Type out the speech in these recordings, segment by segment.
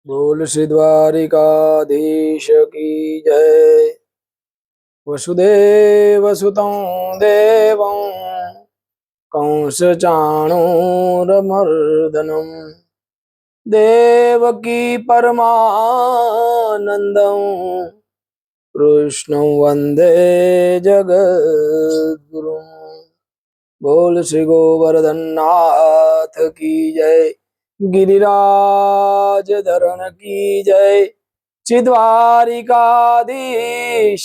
बोल श्री द्वारिकाधीश की जय। वसुदेव सुतं देवं कंस चाणूरमर्दनं देवकी परमानन्दं कृष्णं वन्दे जगद्गुरुं। बोल श्री गोवर्धन नाथ की जय। गिरिराज धरण की जय। श्री द्वारिकाधीश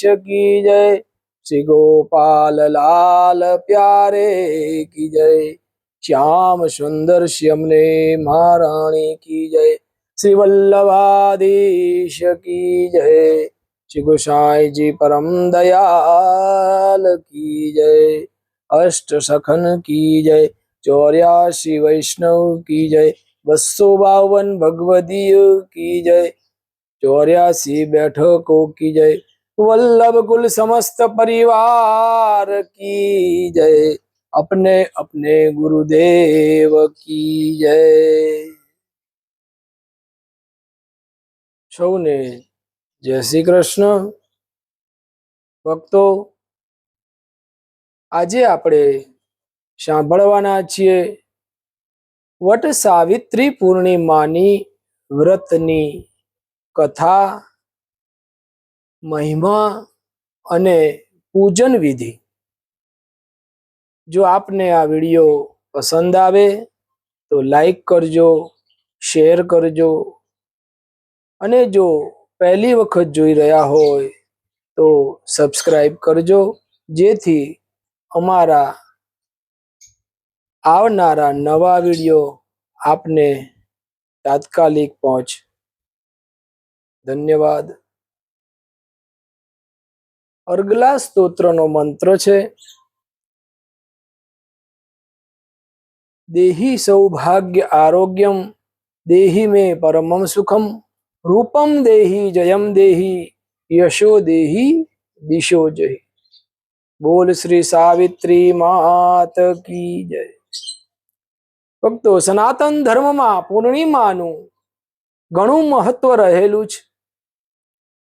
की जय। श्री गोपाल लाल प्यारे की जय। श्याम सुंदर श्यामने महारानी की जय। श्री वल्लभाधीश की जय। श्री गोसाई जी परम दयाल की जय। अष्ट सखन की जय। 84 वैष्णव की जय। 252 भगवदियों की जय। 84 बैठकों की जय। वल्लभ कुल समस्त परिवार की जय। अपने अपने गुरुदेव की जय। સૌને જય શ્રી કૃષ્ણ। ભક્તો, આજે આપણે સાંભળવાના છીએ વટ સાવિત્રી પૂર્ણિમાની વ્રતની કથા, મહિમા અને પૂજન વિધિ। જો આપને આ વિડીયો પસંદ આવે તો લાઈક કરજો, શેર કરજો અને જો પહેલી વખત જોઈ રહ્યા હોય તો સબસ્ક્રાઇબ કરજો, જેથી અમારા આવનારા નવા વિડીયો આપને તાત્કાલિક પહોંચે। ધન્યવાદ। અર્ગલા સ્તોત્રનો મંત્ર છે, દેહી સૌભાગ્ય આરોગ્યમ દેહી મે પરમમ સુખમ રૂપમ દેહી જયમ દેહી યશો દેહી દિશો જય। બોલ શ્રી સાવિત્રી માત કી જય। ભક્તો, સનાતન ધર્મમાં પૂર્ણિમાનું ઘણું મહત્વ રહેલું છે।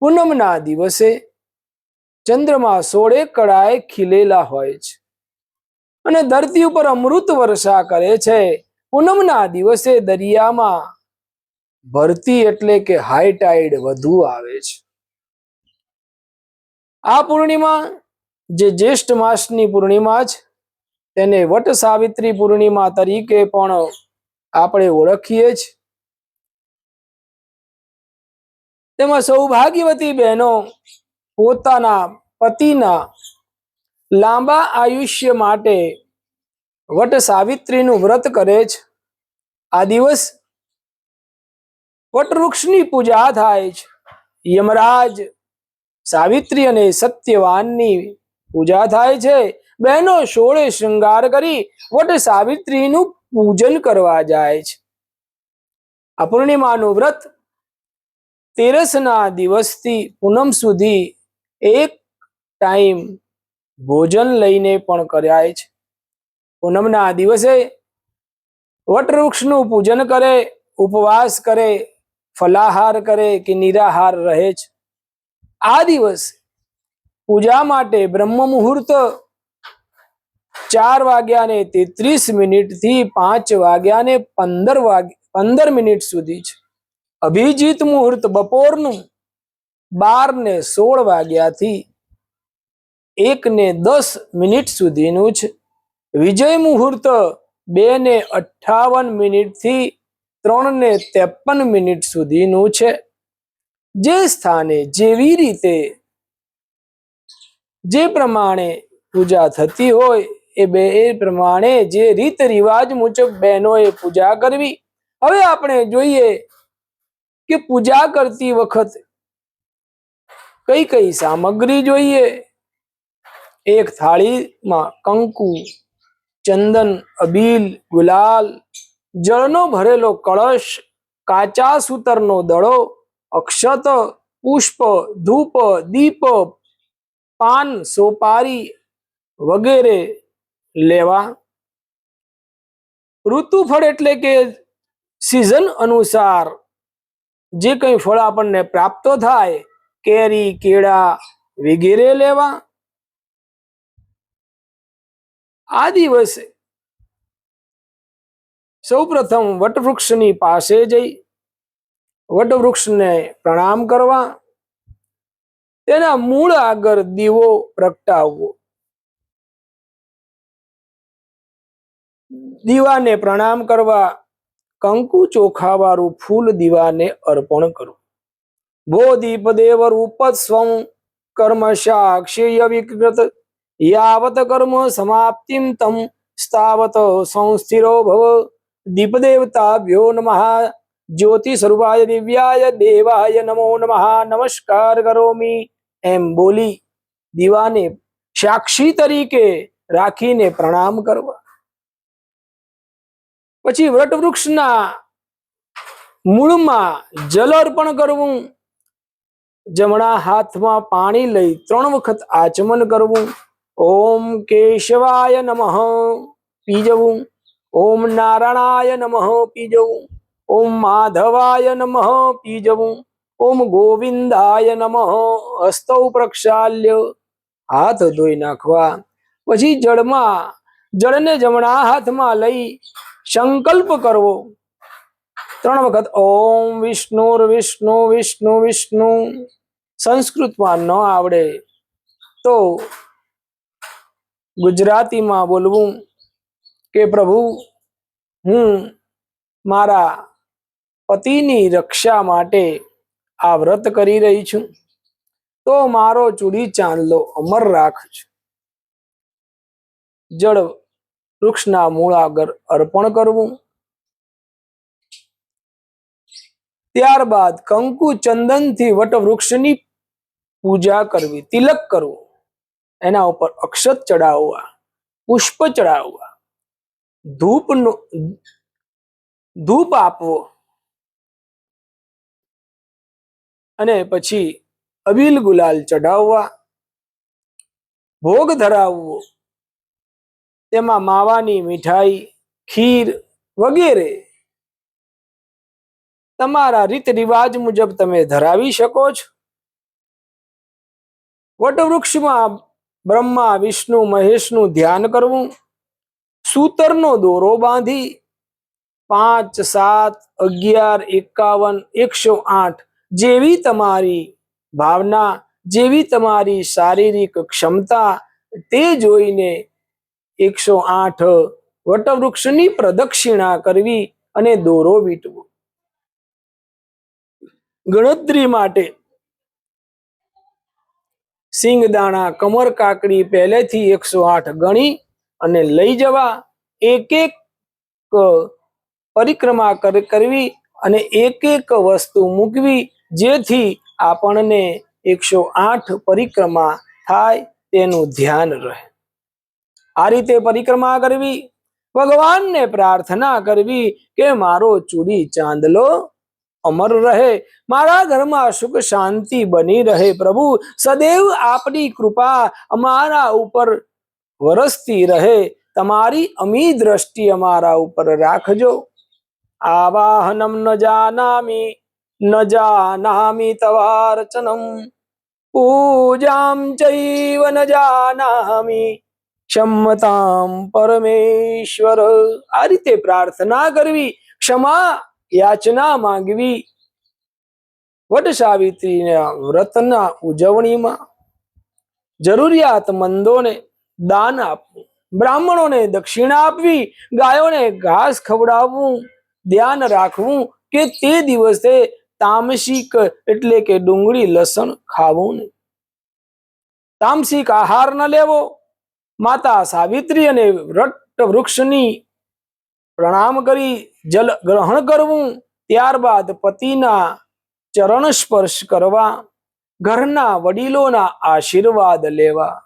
પૂનમના દિવસે ચંદ્રમા 16 કળાએ ખીલેલા હોય છે અને ધરતી ઉપર અમૃત વર્ષા કરે છે। પૂનમના દિવસે દરિયામાં ભરતી એટલે કે હાઈ ટાઈડ વધુ આવે છે। આ પૂર્ણિમા જે જ્યેષ્ઠ માસની પૂર્ણિમા છે તેને વટ સાવિત્રી પૂર્ણિમા તરીકે પણ આપણે ઓળખીએ છીએ। તેમાં સૌભાગ્યવતી બહેનો પોતાના પતિના લાંબા આયુષ્ય માટે વટ સાવિત્રીનું વ્રત કરે છે। આ દિવસ વટવૃક્ષની પૂજા થાય છે। યમરાજ, સાવિત્રી અને સત્યવાનની પૂજા થાય છે। બહેનો 16 શૃંગાર કરી વટ સાવિત્રીનું પૂજન કરવા જાય છે। આ પૂર્ણિમાનું વ્રત તેરસના દિવસથી પૂનમ સુધી એક ટાઈમ ભોજન લઈને પણ કરાય છે। પૂનમના દિવસે વટવૃક્ષનું પૂજન કરે, ઉપવાસ કરે, ફલાહાર કરે કે નિરાહાર રહે છે। આ દિવસ પૂજા માટે બ્રહ્મ મુહૂર્ત 4:33 થી 5:15 સુધી છે। અભિજીત મુહૂર્ત બપોરનું 12:16 વાગ્યાથી 1:10 સુધીનું છે। વિજય મુહૂર્ત 2:58 થી 3:53 સુધીનું છે। જે સ્થાને જેવી રીતે જે પ્રમાણે પૂજા થતી હોય એ પ્રમાણે જે રીત રિવાજ મુજબ બહેનોએ પૂજા કરવી। હવે આપણે જોઈએ કે પૂજા કરતી વખતે કઈ કઈ સામગ્રી જોઈએ। એક થાળીમાં કંકુ, ચંદન, અબીલ, ગુલાલ, જળનો ભરેલો કળશ, કાચા સૂતરનો દડો, અક્ષત, પુષ્પ, ધૂપ, દીપ, પાન, સોપારી વગેરે લેવા। ઋતુફળ એટલે કે સિઝન અનુસાર જે કંઈ ફળ આપણને પ્રાપ્ત થાય, કેરી કેળા વગેરે લેવા. આ દિવસે સૌપ્રથમ વટવૃક્ષની પાસે જઈ વટવૃક્ષને પ્રણામ કરવા, તેના મૂળ આગળ દીવો પ્રગટાવવો, દીવાને પ્રણામ કરવા, કંકુ ચોખા વાળું ફૂલ દીવાને અર્પણ કરવું. ભો દીપદેવ રૂપસ્વં કર્મ સાક્ષી વિકૃત યાવત કર્મ સમાપ્તિમ તમ સ્થાવત સંસ્થિરો ભવ. દીપદેવતાભ્યો નમઃ. જ્યોતિ સ્વરૂપાય દિવ્યાય દેવાય નમો નમઃ. નમસ્કાર કરોમિ. એમ બોલી દીવાને સાક્ષી તરીકે રાખીને પ્રણામ કરવા. પછી વટવૃક્ષના મૂળમાં જલ અર્પણ કરવું. જમણા હાથમાં પાણી લઈ 3 વખત આચમન કરવું. ઓમ કેશવાય નમઃ પી જવું. ઓમ નારાયણાય નમઃ પી જવું. ઓમ માધવાય નમઃ પી જવું. ઓમ ગોવિંદાય નમઃ હસ્તૌ પ્રક્ષાલ્ય હાથ ધોઈ નાખવા. પછી જળને જમણા હાથમાં લઈ સંકલ્પ કરવો 3 વખત. ઓમ વિષ્ણુર વિષ્ણુ વિષ્ણુ વિષ્ણુ. સંસ્કૃતમાં ન આવડે તો ગુજરાતીમાં બોલવું કે પ્રભુ, હું મારા પતિની રક્ષા માટે આ વ્રત કરી રહી છું, તો મારો ચૂડી ચાંદલો અમર રાખજો. જળ વૃક્ષના મૂળ આગળ અર્પણ કરવું. ત્યારબાદ કંકુ ચંદનથી વટવૃક્ષની પૂજા કરવી, તિલક કરવું, એના ઉપર અક્ષત ચડાવવા, પુષ્પ ચડાવવા, ધૂપ આપવો અને પછી અબીલ ગુલાલ ચઢાવવા, ભોગ ધરાવવો. તેમાં માવાની મીઠાઈ, ખીર વગેરે તમારા રીત રિવાજ મુજબ તમે ધરાવી શકો છો. વટવૃક્ષમાં બ્રહ્મા વિષ્ણુ મહેશનું ધ્યાન કરવું. સૂતરનો દોરો બાંધી 5, 7, 11, 51, 108 જેવી તમારી ભાવના, જેવી તમારી શારીરિક ક્ષમતા તે જોઈને 108 વટવૃક્ષની પ્રદક્ષિણા કરવી અને દોરો વીંટવો. ગણતરી માટે સિંગદાણા, કમર કાકડી પહેલેથી 108 ગણી અને લઈ જવા. એક એક પરિક્રમા કરવી અને એક એક વસ્તુ મૂકવી, જેથી આપણને 108 પરિક્રમા થાય તેનું ધ્યાન રહે. આ રીતે પરિક્રમા કરવી. ભગવાનને પ્રાર્થના કરવી કે મારો ચૂડી ચાંદલો અમર રહે, મારા ઘરમાં સુખ શાંતિ બની રહે. પ્રભુ, સદૈવ આપની કૃપા અમારા ઉપર વરસતી રહે. તમારી અમી દ્રષ્ટિ અમારા ઉપર રાખજો. આવાહનમ ન જાનામિ તવાર્ચનમ પૂજામ ચૈવ ન જાનામિ ક્ષમતામ પરમેશ્વર. આ રીતે પ્રાર્થના કરવી, ક્ષમા યાચના માંગવી. વટ સાવિત્રીના વ્રતના ઉજવણીમાં જરૂરિયાતમંદોને દાન આપવું, બ્રાહ્મણોને દક્ષિણા આપવી, ગાયોને ઘાસ ખવડાવવું. ધ્યાન રાખવું કે તે દિવસે તામસિક એટલે કે ડુંગળી લસણ ખાવું નહીં. તામસિક આહાર ન લેવો. માતા સાવિત્રી અને વૃક્ષની પ્રણામ કરી જલ ગ્રહણ કરવું. ત્યારબાદ પતિના ચરણ સ્પર્શ કરવા, ઘરના વડીલોના આશીર્વાદ લેવા.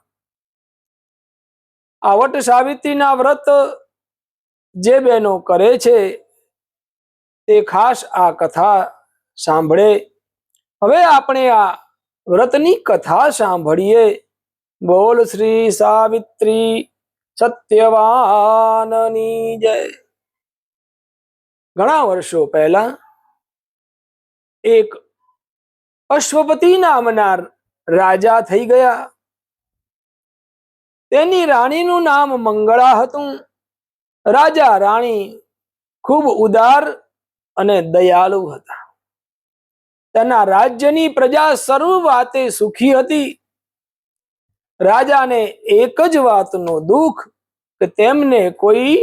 આ વટ સાવિત્રીના વ્રત જે બહેનો કરે છે તે ખાસ આ કથા સાંભળે. હવે આપણે આ વ્રતની કથા સાંભળીએ. બોલ શ્રી સાવિત્રી સત્યવાનની જય. ઘણા વર્ષો પહેલા એક અશ્વપતિ નામના રાજા થઈ ગયા. તેની રાણીનું નામ મંગળા હતું. રાજા રાણી ખૂબ ઉદાર અને દયાળુ હતા. તેના રાજ્યની પ્રજા સર્વ વાતે સુખી હતી. રાજાને એક જ વાતનો દુઃખ કે તેમને કોઈ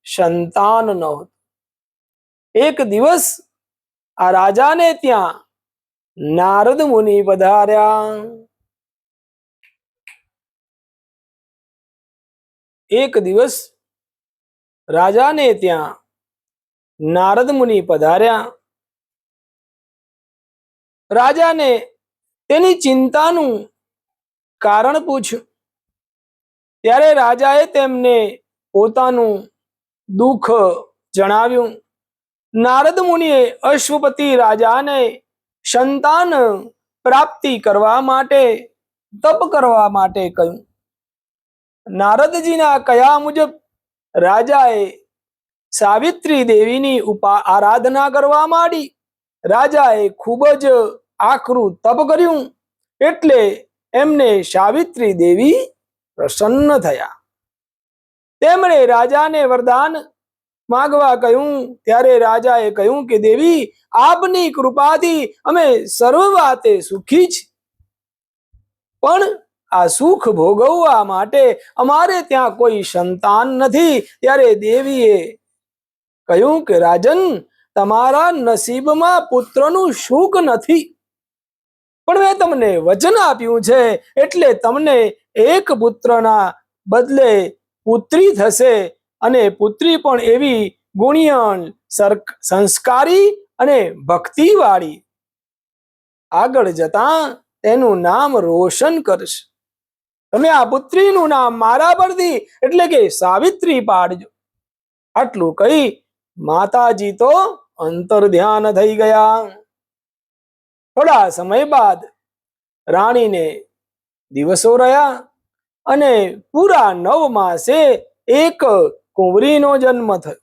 સંતાન નહોતું. એક દિવસ આ રાજાને ત્યાં નારદ મુનિ પધાર્યા. એક દિવસ રાજાને ત્યાં નારદ મુનિ પધાર્યા. રાજાને તેની ચિંતાનું કારણ પૂછ્યું. ત્યારે રાજાએ તેમને પોતાનું દુઃખ જણાવ્યું. નારદ મુનિએ અશ્વપતિ રાજાને સંતાન પ્રાપ્તિ કરવા માટે તપ કરવા માટે કહ્યું. નારદજીના કયા મુજબ રાજાએ સાવિત્રી દેવીની આરાધના કરવા માંડી. રાજાએ ખૂબ જ આકરું તપ કર્યું એટલે એમને સાવિત્રી દેવી પ્રસન્ન થયા. તેમણે રાજાને વરદાન માંગવા કહ્યું. ત્યારે રાજાએ કહ્યું કે દેવી, આપની કૃપાથી અમે સર્વ વાતે સુખી છે, પણ આ સુખ ભોગવવા માટે અમારે ત્યાં કોઈ સંતાન નથી. ત્યારે દેવીએ કહ્યું કે રાજન, તમારા નસીબમાં પુત્રનું સુખ નથી, પણ મેં તમને વચન આપ્યું છે એટલે તમને એક પુત્રના બદલે પુત્રી થશે, અને પુત્રી પણ એવી ગુણિયન, સંસ્કારી અને ભક્તિવાળી. આગળ જતા તેનું નામ રોશન કરશે. તમે આ પુત્રીનું નામ મારા પરથી એટલે કે સાવિત્રી પાડજો. આટલું કહી માતાજી તો અંતર ધ્યાન થઈ ગયા. થોડા સમય બાદ રાણીને દિવસો રહ્યા અને પૂરા 9 માસે એક કુંવરીનો જન્મ થયો.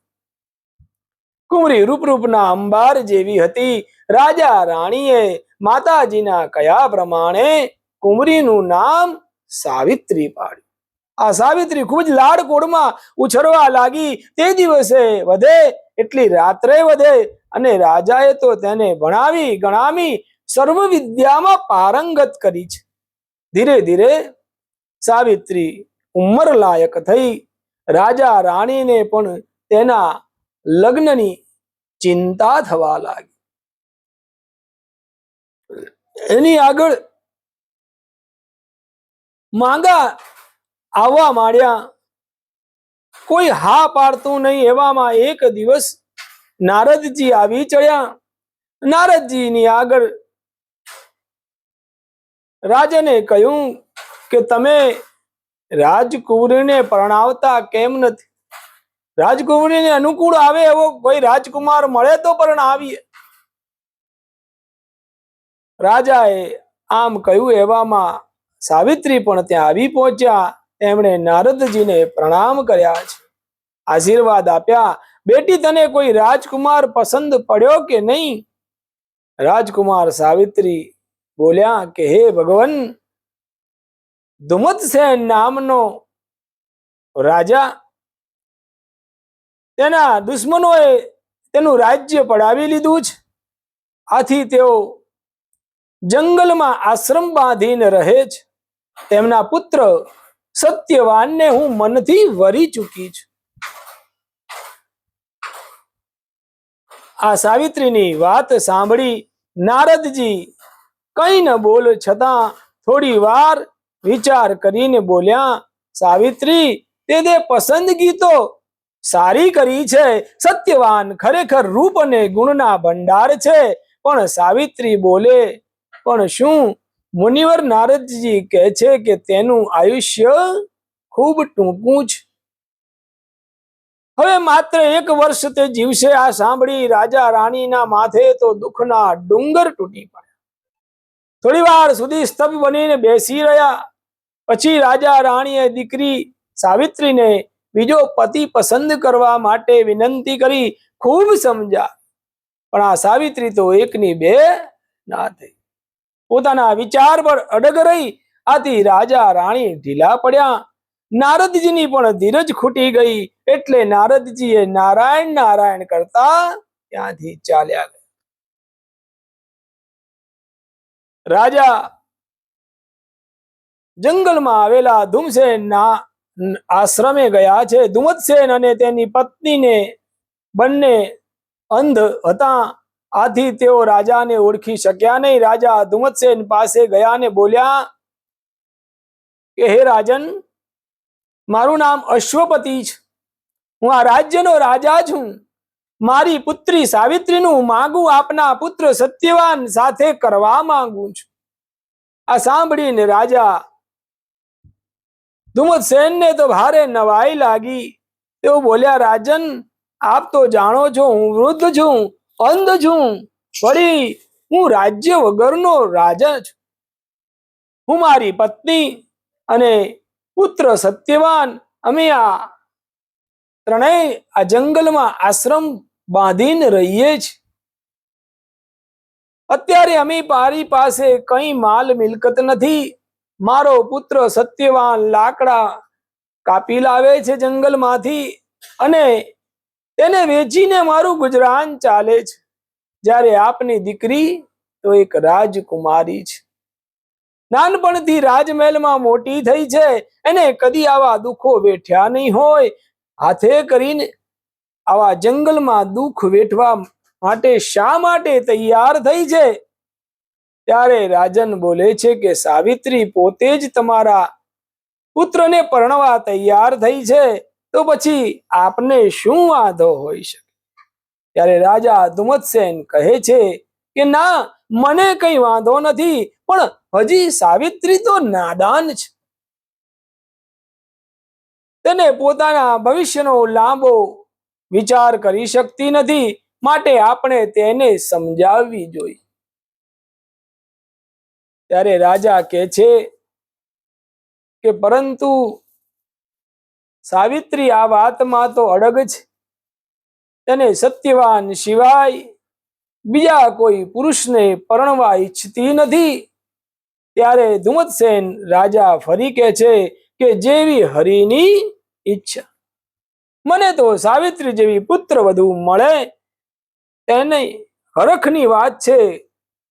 કુંવરી રૂપના અંબાર જેવી હતી. રાજા રાણીએ માતાજીના કયા પ્રમાણે કુંવરીનું નામ સાવિત્રી પાડ્યું. આ સાવિત્રી ખૂબ જ લાડકોડમાં ઉછરવા લાગી. તે દિવસે વધે એટલી રાત્રે વધે, અને રાજાએ તો તેને ભણાવી ગણાવી સર્વ વિદ્યામાં પારંગત કરી છે. ધીરે ધીરે સાવિત્રી ઉંમર લાયક થઈ. રાજા રાણીને પણ તેના લગ્નની ચિંતા થવા લાગી. એની આગળ માંગા આવવા માંડ્યા. કોઈ હા પાડતું નહીં. એવામાં એક દિવસ નારદજી આવી ચડ્યા. નારદજીની આગળ રાજાને કહ્યું કે તમે રાજકુંવરીને પરણાવતા કેમ નથી? રાજકુંવરીને અનુકૂળ આવે એવો કોઈ રાજકુમાર મળે તો પરણાવીએ. રાજાએ આમ કહ્યું. એવામાં સાવિત્રી પણ ત્યાં આવી પહોંચ્યા. તેમણે નારદજીને પ્રણામ કર્યા છે, આશીર્વાદ આપ્યા. બેટી, તને કોઈ રાજકુમાર પસંદ પડ્યો કે નહીં? રાજકુમાર સાવિત્રી બોલ્યા કે હે ભગવાન, ધુમતસેન નામનો રાજા, તેના દુશ્મનોએ તેનું રાજ્ય પડાવી લીધું છે. આથી તેઓ જંગલમાં આશ્રમ બાંધીને રહે છે. તેમના પુત્ર સત્યવાનને હું મનથી વરી ચૂકી છું. આ સાવિત્રીની વાત સાંભળી નારદજી કઈ ન બોલ, છતાં થોડી વાર વિચાર કરીને બોલ્યા, સાવિત્રી, તે પસંદગી તો સારી કરી છે. સત્યવાન ખરેખર રૂપ અને ગુણના ભંડાર છે. પણ સાવિત્રી બોલે, પણ શું મુનિવર નારદજી કહે છે કે તેનું આયુષ્ય ખૂબ ટૂંકું છે. હવે માત્ર 1 વર્ષ તે જીવશે. આ સાંભળી રાજા રાણીના માથે તો દુઃખના ડુંગર તૂટી પડ્યા. થોડી વાર સુધી સ્તબ્ધ બનીને બેસી રહ્યા. પછી રાજા રાણીએ દીકરી સાવિત્રીને બીજો પતિ પસંદ કરવા માટે વિનંતી કરી. ખૂબ સમજ્યા, પણ આ સાવિત્રી તો એકની બે ના થઈ. પોતાના વિચાર પર અડગ રહી. આથી રાજા રાણી ઢીલા પડ્યા. નારદજીની પણ ધીરજ ખૂટી ગઈ. એટલે નારદજીએ નારાયણ નારાયણ કરતા ત્યાંથી ચાલ્યા ગયા. રાજા જંગલમાં આવેલા ધુમસેનના આશ્રમે ગયા છે. ધુમતસેન અને તેની પત્નીને બંને અંધ હતા. આથી તેઓ રાજાને ઓળખી શક્યા નહીં. રાજા ધુમતસેન પાસે ગયા ને બોલ્યા કે હે રાજન, મારું નામ અશ્વપતિ છે. હું આ રાજ્યનો રાજા છું. મારી પુત્રી સાવિત્રીનું માગું આપના પુત્ર સત્યવાન સાથે કરવા માંગુ છું. આ સાંભળીને રાજા ધુમતસેનને તો ભારે નવાઈ લાગી. તેઓ બોલ્યા, રાજન, આપ તો જાણો છો હું વૃદ્ધ છું, અંધ છું, વળી હું રાજ્ય વગરનો રાજા છું. હું મારી પત્ની અને પુત્ર સત્યવાન અમે આ ત્રણેય આ જંગલમાં આશ્રમ બાંધીને રહીએ છીએ. અત્યારે અમે મારી પાસે કઈ માલ મિલકત નથી. મારો પુત્ર સત્યવાન લાકડા કાપી લાવે છે જંગલમાંથી અને તેને વેચીને મારું ગુજરાન ચાલે છે. જ્યારે આપની દીકરી તો એક રાજકુમારી છે. નાનપણથી રાજમહેલમાં મોટી થઈ છે. એને કદી આવા દુઃખો વેઠ્યા નહીં હોય. હાથે કરીને આવા જંગલમાં દુઃખ વેઠવા માટે શા માટે તૈયાર થઈ છે? ત્યારે રાજન બોલે છે કે સાવિત્રી પોતે જ તમારા પુત્રને પરણવા તૈયાર થઈ છે, તો પછી આપને શું વાંધો હોઈ શકે? ત્યારે રાજા ધુમતસેન કહે છે કે ના, મને કઈ વાંધો નથી, પણ હજી સાવિત્રી તો નાદાન છે. તેને પોતાના ભવિષ્યનો લાંબો વિચાર કરી શકતી નથી. માટે આપણે તેને સમજાવવી જોઈએ. ત્યારે રાજા કહે છે કે પરંતુ સાવિત્રી આ વાતમાં તો અડગ છે. તેને સત્યવાન સિવાય બીજા કોઈ પુરુષને પરણવા ઈચ્છતી નથી. ત્યારે ધુમતસેન રાજા ફરી કહે છે કે જેવી હરિની ઈચ્છા. મને તો સાવિત્રી જેવી પુત્ર વધુ મળે તેને હરખની વાત છે.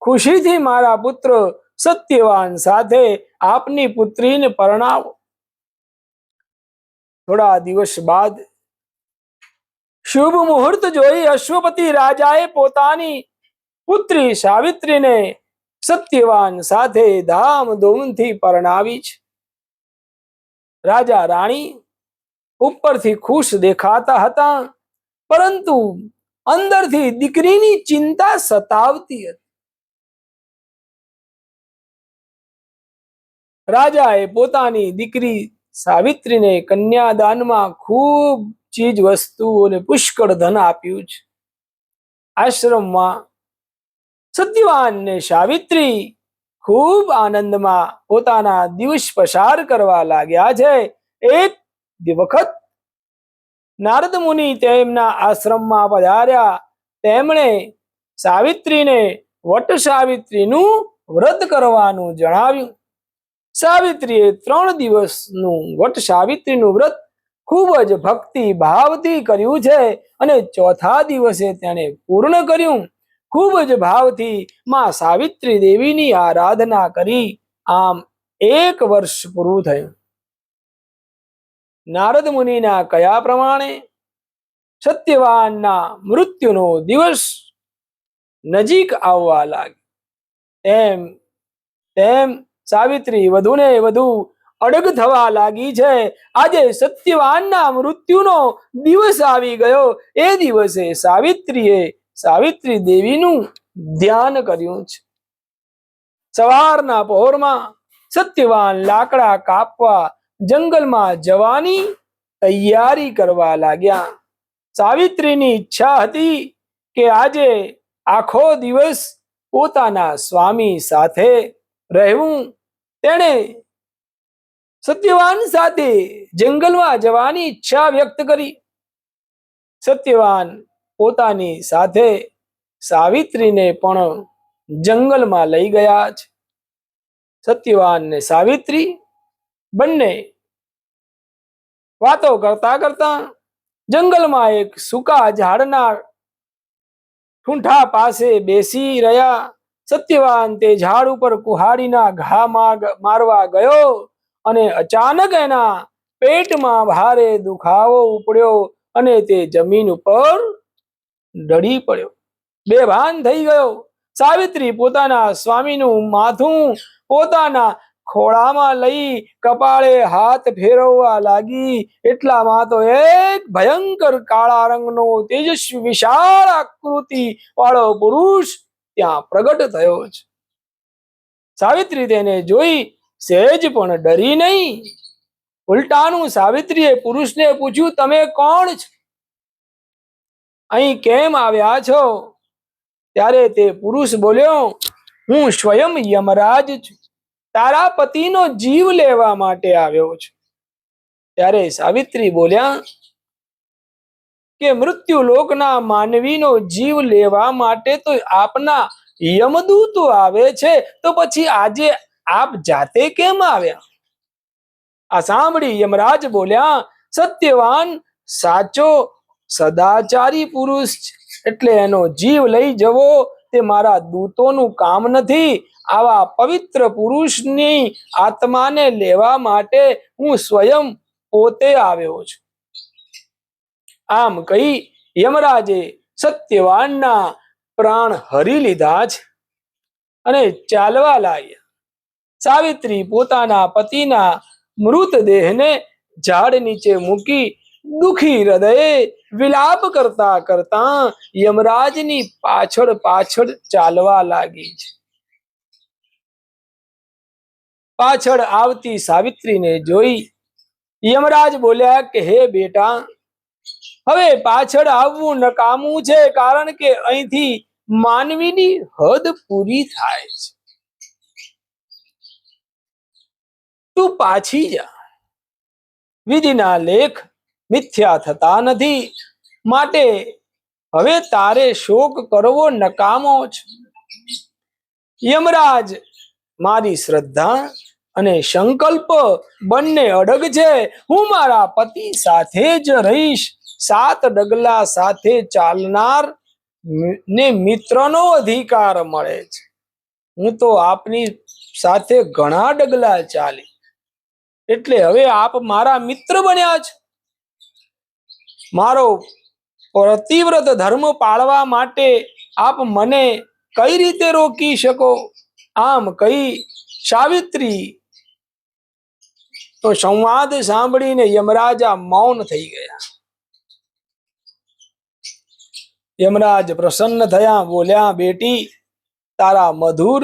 ખુશીથી મારા પુત્ર સત્યવાન સાથે આપની પુત્રીને પરણાવો. થોડા દિવસ બાદ શુભ મુહૂર્ત જોઈ અશ્વપતિ રાજાએ પોતાની પુત્રી સાવિત્રીને સત્યવાન સાથે ધામધૂમથી પરણાવી છે. રાજા રાણી ઉપરથી ખુશ દેખાતા હતા, પરંતુ અંદરથી દીકરીની ચિંતા સતાવતી હતી. રાજાએ પોતાની દીકરી સાવિત્રીને કન્યાદાનમાં ખૂબ ચીજ વસ્તુ અને પુષ્કળ ધન આપ્યું છે. આશ્રમમાં સત્યવાન ને સાવિત્રી ખૂબ આનંદમાં પોતાના દિવસ પસાર કરવા લાગ્યા છે. એક વખત નારદ મુનિ તેમના આશ્રમમાં પધાર્યા. તેમણે સાવિત્રીને વટ સાવિત્રીનું વ્રત કરવાનું જણાવ્યું. સાવિત્રીએ 3 દિવસનું વટ સાવિત્રીનું વ્રત ખૂબ જ ભક્તિ ભાવથી કર્યું છે અને ચોથા દિવસે તેણે પૂર્ણ કર્યું. ખૂબ જ ભાવથી માં સાવિત્રી દેવીની આરાધના કરી. આમ 1 વર્ષ પૂરું થયું. નારદ મુનિના કયા પ્રમાણે સત્યવાનના મૃત્યુનો દિવસ નજીક આવવા લાગ્યો. તેમ તેમ સાવિત્રી વધુને વધુ અડગ થવા લાગી છે. આજે સત્યવાનના મૃત્યુનો દિવસ આવી ગયો. એ દિવસે સાવિત્રીએ સાવિત્રી દેવીનું ધ્યાન કર્યું છે. સવારના પહોરમાં સત્યવાન લાકડા કાપવા જંગલમાં જવાની તૈયારી કરવા લાગ્યા. સાવિત્રીની ઈચ્છા હતી કે આજે આખો દિવસ પોતાના સ્વામી સાથે રહેવું. તેણે સત્યવાન સાથે જંગલમાં જવાની ઈચ્છા વ્યક્ત કરી. સત્યવાન પોતાની સાથે સાવિત્રીને પણ જંગલમાં લઈ ગયા છે. સત્યવાન ને સાવિત્રી બંને વાતો કરતા કરતા જંગલમાં એક સૂકા ઝાડના ઠૂંઠા પાસે બેસી રહ્યા. સત્યવાન તે ઝાડ ઉપર કુહાડીના ઘા મારવા ગયો અને અચાનક એના પેટમાં ભારે દુખાવો ઉપડ્યો અને તે જમીન ઉપર ઢળી પડ્યો, બેભાન થઈ ગયો. સાવિત્રી પોતાના સ્વામીનું માથું પોતાના ખોળામાં લઈ કપાળે હાથ ફેરવવા લાગી. એટલામાં તો એક ભયંકર કાળા રંગનો તેજસ્વી વિશાળ આકૃતિ વાળો પુરુષ ત્યાં પ્રગટ થયો છે. સાવિત્રી તેને જોઈ સહેજ પણ ડરી નહીં. ઉલટાનું સાવિત્રીએ પુરુષને પૂછ્યું, તમે કોણ છો? અહીં કેમ આવ્યા છો? ત્યારે તે પુરુષ બોલ્યો, હું સ્વયં યમરાજ છું, તારા પતિનો જીવ લેવા માટે આવ્યો છું. ત્યારે સાવિત્રી બોલ્યા કે મૃત્યુ લોકના માનવીનો જીવ લેવા માટે તો આપના યમદૂતો આવે છે, તો પછી આજે આપ જાતે કેમ આવ્યા? આ સાંભળી યમરાજ બોલ્યા, સત્યવાન સાચો સદાચારી પુરુષ છે, એટલે એનો જીવ લઈ જવો તે મારા દૂતોનું કામ નથી. આવા પવિત્ર પુરુષની આત્માને લેવા માટે હું સ્વયં પોતે આવ્યો છું. આમ કહી યમરાજે સત્યવાનના પ્રાણ હરી લીધા છે અને ચાલવા લાગ્યા. સાવિત્રી પોતાના પતિના મૃતદેહને ઝાડ નીચે મૂકી દુખી હૃદયે વિલાપ કરતા કરતા યમરાજની પાછળ પાછળ ચાલવા લાગી છે. પાછળ આવતી સાવિત્રીને જોઈ યમરાજ બોલ્યા કે હે બેટા, હવે પાછળ આવવું નકામું છે, કારણ કે અહીંથી માનવીની હદ પૂરી થાય છે. તું પાછી જા. વિધિના લેખ મિથ્યા થતા નથી, માટે હવે તારે શોક કરવો નકામો છે. યમરાજ મારી શ્રદ્ધા અને સંકલ્પ બંને અડગ છે. હું મારા પતિ સાથે જ રહીશ. 7 ડગલા સાથે ચાલનાર ને મિત્રનો અધિકાર મળે છે. હું તો આપની સાથે ઘણા ડગલા ચાલી, એટલે હવે આપ મારા મિત્ર બન્યા છે. મારો પ્રતિવ્રત ધર્મ પાળવા માટે આપ મને કઈ રીતે રોકી શકો? આમ કહી સાવિત્રી તો સંવાદ સાંભળીને યમરાજા મૌન થઈ ગયા. યમરાજ પ્રસન્ન થયા, બોલ્યા, બેટી, તારા મધુર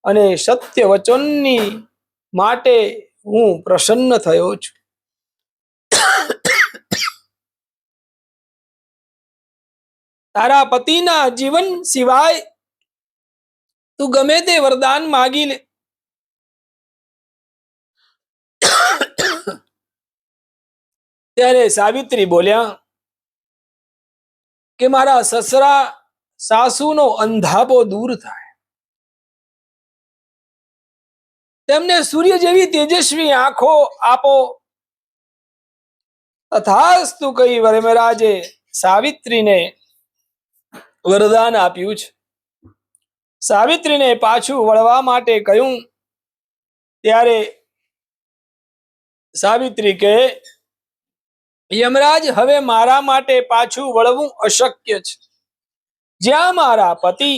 અને સત્ય વચનની માટે હું પ્રસન્ન થયો છું. તારા પતિના જીવન સિવાય તું ગમે તે વરદાન માગી લે. ત્યારે સાવિત્રી બોલ્યા કે મારા સસરા સાસુનો અંધાપો દૂર થાય, તેમને સૂર્ય જેવી તેજસ્વી આંખો આપો. તથાસ્તુ કહી યમરાજે સાવિત્રીને વરદાન આપ્યું છે. સાવિત્રીને પાછું વળવા માટે કહ્યું. ત્યારે સાવિત્રી કહે, યમરાજ, હવે મારા માટે પાછું વળવું અશક્ય છે. જ્યાં મારા પતિ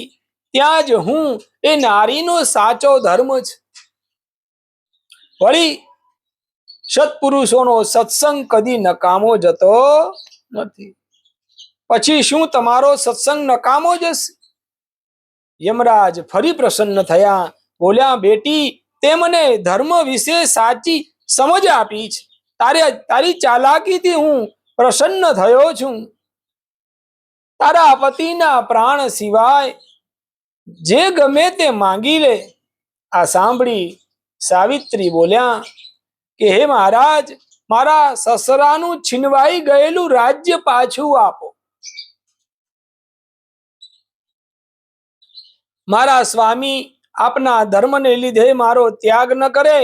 ત્યાં જ હું, એ નારીનો સાચો ધર્મ છે. વળી સત્પુરુષોનો સત્સંગ કદી નકામો જતો નથી. પછી શું તમારો સત્સંગ નકામો જશે? યમરાજ ફરી પ્રસન્ન થયા, બોલ્યા, બેટી, તે મને ધર્મ વિશે સાચી સમજ આપી છે. તારી ચાલાકીથી હું પ્રસન્ન થયો છું. તારા પતિના પ્રાણ સિવાય જે ગમે તે માંગી લે. આ સાંભળી સાવિત્રી બોલ્યા કે હે મહારાજ, મારા સસરાનું છીનવાઈ ગયેલું રાજ્ય પાછું આપો. મારા સ્વામી આપના ધર્મને લીધે મારો ત્યાગ ન કરે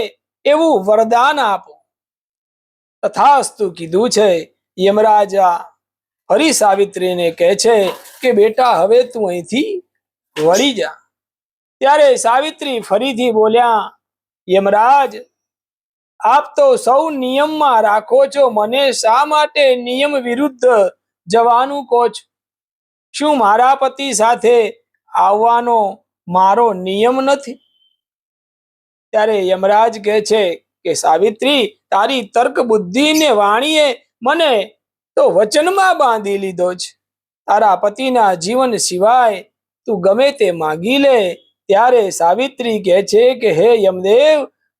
એવું વરદાન આપો. તથાસ્તુ કીધું છે. યમરાજા ફરી સાવિત્રીને કહે છે કે બેટા હવે તું અહીંથી વળી જા. ત્યારે સાવિત્રી ફરીથી બોલ્યા, યમરાજ આપ તો સૌ નિયમમાં રાખો છો, મને શા માટે નિયમ વિરુદ્ધ જવાનું કહો છો? શું મારા પતિ સાથે આવવાનો મારો નિયમ નથી? ત્યારે યમરાજ કહે છે કે સાવિત્રી તારી તર્ક બુદ્ધિ ને વાણીએ મને તો વચનમાં બાંધી લીધો છે. તારા પતિના જીવન સિવાય તું ગમે તે માગી લે. ત્યારે સાવિત્રી કહે છે કે હે યમદેવ,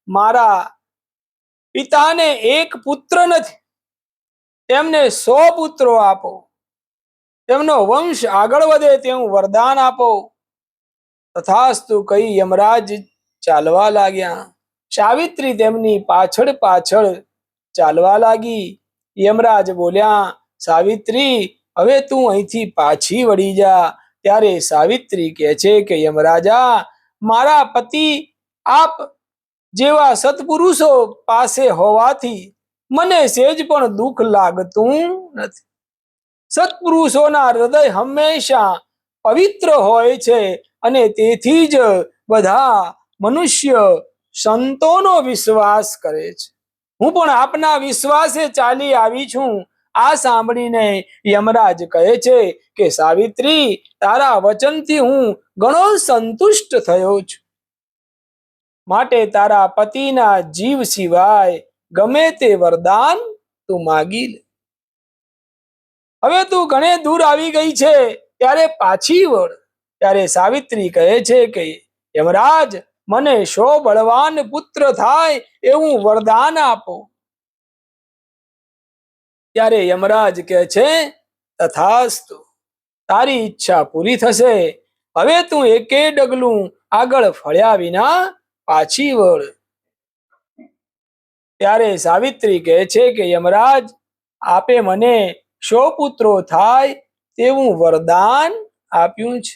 મારા પિતાને એક પુત્ર નથી, તેમને 100 પુત્રો આપો, તેમનો વંશ આગળ વધે તેવું વરદાન આપો. તથાસ્તુ કહી યમરાજ ચાલવા લાગ્યા. સાવિત્રી તેમની પાછળ પાછળ ચાલવા લાગી. યમરાજ બોલ્યા, સાવિત્રી હવે તું અહીંથી પાછી વળી જા. ત્યારે સાવિત્રી કહે છે કે યમરાજા મારા પતિ આપ જેવા સત્પુરુષો પાસે હોવાથી મને સેજ પણ દુઃખ લાગતું નથી. સત્પુરુષોના હૃદય હંમેશા પવિત્ર હોય છે અને તેથી જ બધા મનુષ્ય સંતોનો વિશ્વાસ કરે છે. હું પણ આપના વિશ્વાસે ચાલી આવી છું. આ સાંભળીને યમરાજ કહે છે કે સાવિત્રી તારા વચનથી હું ઘણો સંતુષ્ટ થયો છું, માટે તારા પતિના જીવ સિવાય ગમે તે વરદાન તું માગી લે. હવે તું ઘણે દૂર આવી ગઈ છે, ત્યારે પાછી વળ. ત્યારે સાવિત્રી કહે છે કે યમરાજ મને 100 બળવાન પુત્ર થાય એવું વરદાન આપો. ત્યારે યમરાજ કહે છે તથાસ્તુ, તારી ઈચ્છા પૂરી થશે. હવે તું એકે ડગલું આગળ ફળ્યા વિના પાછી વળ. ત્યારે સાવિત્રી કહે છે કે યમરાજ આપે મને 100 પુત્રો થાય તેવું વરદાન આપ્યું છે.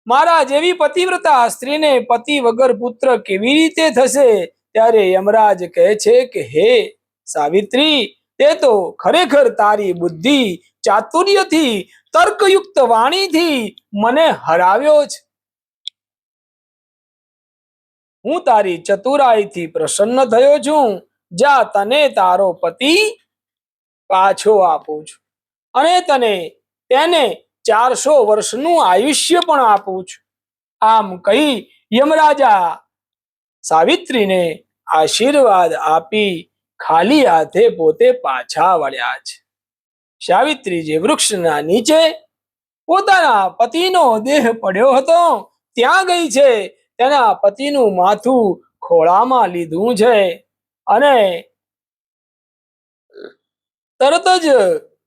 મારા જેવી પતિવ્રતા સ્ત્રીને પતિ વગર પુત્ર કેવી રીતે થશે? ત્યારે યમરાજ કહે છે કે હે સાવિત્રી, તે તો ખરેખર તારી બુદ્ધિ ચાતુર્યથી તર્કયુક્ત વાણીથી મને હરાવ્યો છે. હું તારી ચતુરાઈથી પ્રસન્ન થયો છું. જા, તને તારો પતિ પાછો આપું છું અને તેને 400 વર્ષનું આયુષ્ય પણ આપું છું. આમ કહી યમરાજા સાવિત્રીને આશીર્વાદ આપી ખાલી હાથે પોતે પાછા વળ્યા છે. સાવિત્રી જે વૃક્ષના નીચે પોતાના પતિનો દેહ પડ્યો હતો ત્યાં ગઈ છે. તેના પતિનું માથું ખોળામાં લીધું છે અને તરત જ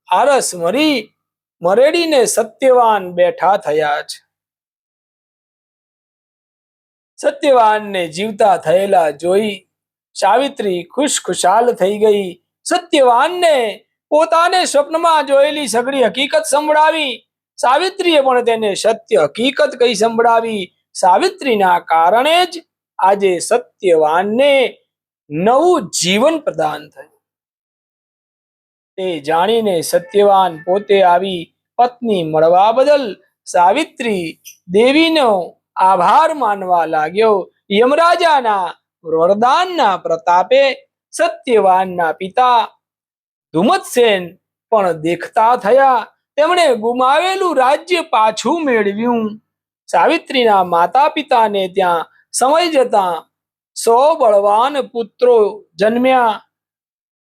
આરસ મરેડીને સત્યવાન બેઠા થયા છે. સત્યવાનને જીવતા થયેલા જોઈ સાવિત્રી ખુશખુશાલ થઈ ગઈ. સત્યવાનને પોતાને સ્વપ્નમાં જોયેલી સઘળી હકીકત સંભળાવી. સાવિત્રીએ પણ તેને સત્ય હકીકત કહી સંભળાવી. સાવિત્રીના કારણે જ આજે સત્યવાનને નવું જીવન પ્રદાન થયું. તે જાણીને સત્યવાન પોતે આવી પત્ની મળવા બદલ સાવિત્રી દેવીનો આભાર માનવા લાગ્યો. યમરાજાના વરદાનના પ્રતાપે સત્યવાનના પિતા ધુમતસેન પણ દેખતા થયા. તેમણે ગુમાવેલું રાજ્ય પાછું મેળવ્યું. સાવિત્રીના માતા પિતાને ત્યાં સમય જતા 100 બળવાન પુત્રો જન્મ્યા.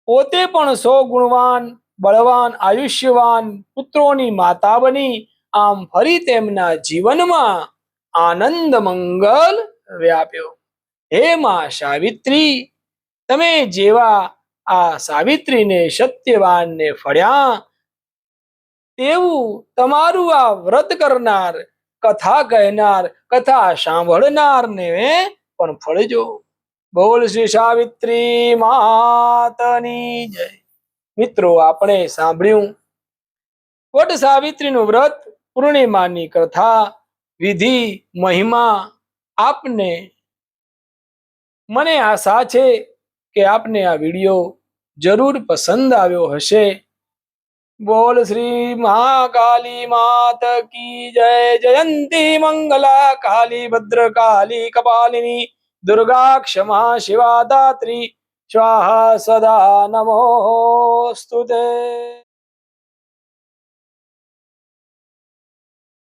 પોતે પણ 100 ગુણવાન બળવાન આયુષ્યવાન પુત્રોની માતા બની. આમ ફરી તેમના જીવનમાં આનંદ મંગલ વ્યાપ્યો. હે માં સાવિત્રી, તમે જેવા આ સાવિત્રીને સત્યવાનને ફળ્યા તેવું તમારું આ વ્રત કરનાર, કથા કહેનાર, કથા સાંભળનારને પણ ફળજો. બોલ શ્રી સાવિત્રી માતની જય. મિત્રો, આપણે સાંભળ્યું વટ સાવિત્રીનું વ્રત, પૂર્ણિમાની કથા. વિધિ મહિમા આપને મને આશા છે કે આપને આ વિડીયો જરૂર પસંદ આવ્યો હશે। બોલ શ્રી મહાકાલી માત કી જય। જયંતી મંગલા કાલી ભદ્રકાલી કપાલિની दुर्गा क्षमा शिवा दात्री स्वाहा सदा नमोस्तुते।